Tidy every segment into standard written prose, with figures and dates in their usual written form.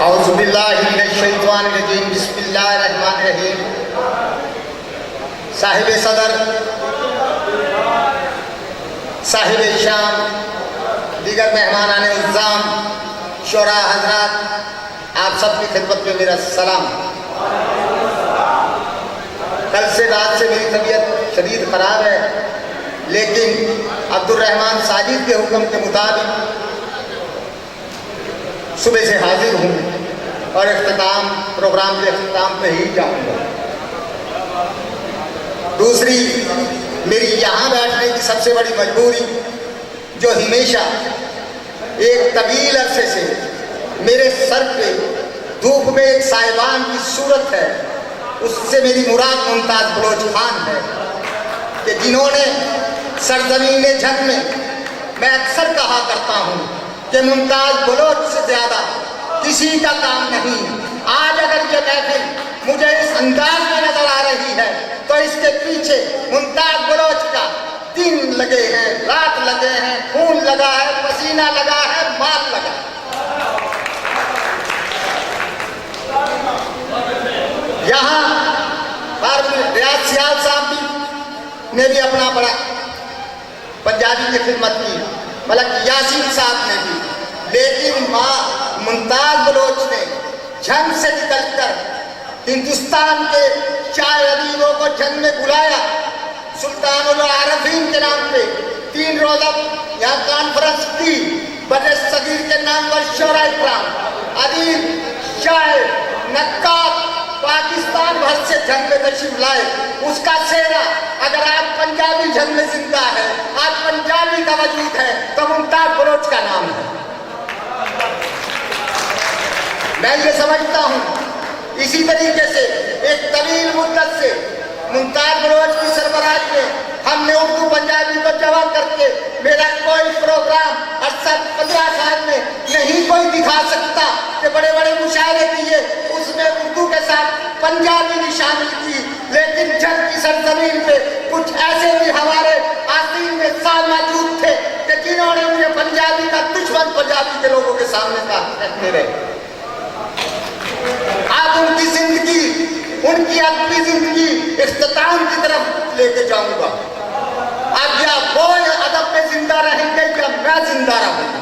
औज़ुबिल्लाहिमिनश्शैतानिर्रजीम बिस्मिल्लाहिर्रहमानिर्रहीम। साहिब सदर, साहिब शाम, दीगर मेहमान इज़्ज़ाम, शोरा हज़रात, आप सबकी खिदमत में मेरा सलाम। कल से रात से मेरी तबीयत शदीद ख़राब है, लेकिन अब्दुर्रहमान साजिद के हुक्म के मुताबिक सुबह से हाजिर हूँ और प्रोग्राम के अख्ताम पे ही जाऊँगा। दूसरी, मेरी यहाँ बैठने की सबसे बड़ी मजबूरी, जो हमेशा एक तवील अरसे से मेरे सर पे धूप में एक साहिबान की सूरत है, उससे मेरी मुराद मुमताज़ बलोच खान है, कि जिन्होंने सरज़मीन जंग में, मैं अक्सर कहा करता हूँ कि मुमताज़ बलोच से ज़्यादा किसी का काम नहीं। आज अगर ये महफिल मुझे इस अंदाज में नजर आ रही है तो इसके पीछे मुमताज़ बलोच का दिन लगे हैं, रात लगे हैं, खून लगा है, पसीना लगा है, माल लगा है। यहाँ रियाज सियाल साहब ने भी अपना बड़ा पंजाबी की खिदमत की, मलक यासीन साहब ने भी, लेकिन माँ मुमताज़ बलोच ने जंग से निकलकर हिंदुस्तान के 4 अमीरों को जंग में बुलाया। सुल्तानुल आरफीन के नाम पे 3 रोज़ा यहाँ कॉन्फ्रेंस की, बड़े सगीर के नाम पर शोरा इकराम, अदीब, शायर, नक्काब पाकिस्तान भर से जंग में तशरीफ लाए। उसका सेहरा अगर आप पंजाबी जंग में जिंदा है, आज पंजाबी का वजूद है, तो मुमताज़ बलोच का नाम है। मैं ये समझता हूँ इसी तरीके से एक तवील मुद्दत से मुमताज़ बलोच की सरबराही में हमने उर्दू पंजाबी को जमा करके मेरा कोई प्रोग्राम 50 साल में नहीं कोई दिखा सकता कि बड़े बड़े मुशायरे किए, उसमें उर्दू के साथ पंजाबी भी शामिल की, लेकिन जंग की सरजमीन पे कुछ ऐसे भी हमारे आसीन में साल मौजूद थे कि जिन्होंने मुझे पंजाबी का दुश्मन पंजाबी के लोगों के सामने रखते रहे। आज उनकी जिंदगी, उनकी अपनी जिंदगी इख्तिताम की तरफ लेके जाऊंगा। अब या वो अदब में जिंदा रहेंगे या मैं जिंदा रहूंगा।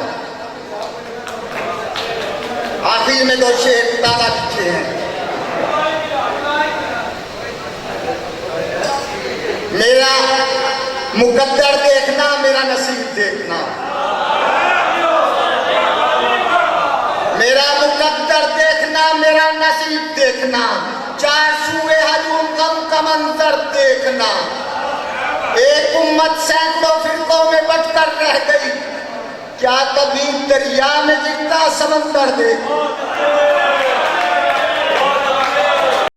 आखिर में 2 शेर दादा लिखे हैं। मेरा मुकद्दर देखना, मेरा नसीब देखना, मेरा मुकद्दर देखना, मेरा नसीब देखना, 4 सूए हजूम गम का मंजर देखना। एक उम्मत सैकड़ों फिरकों में बटकर रह गई, क्या कभी दरिया में गिरता समंदर देखना।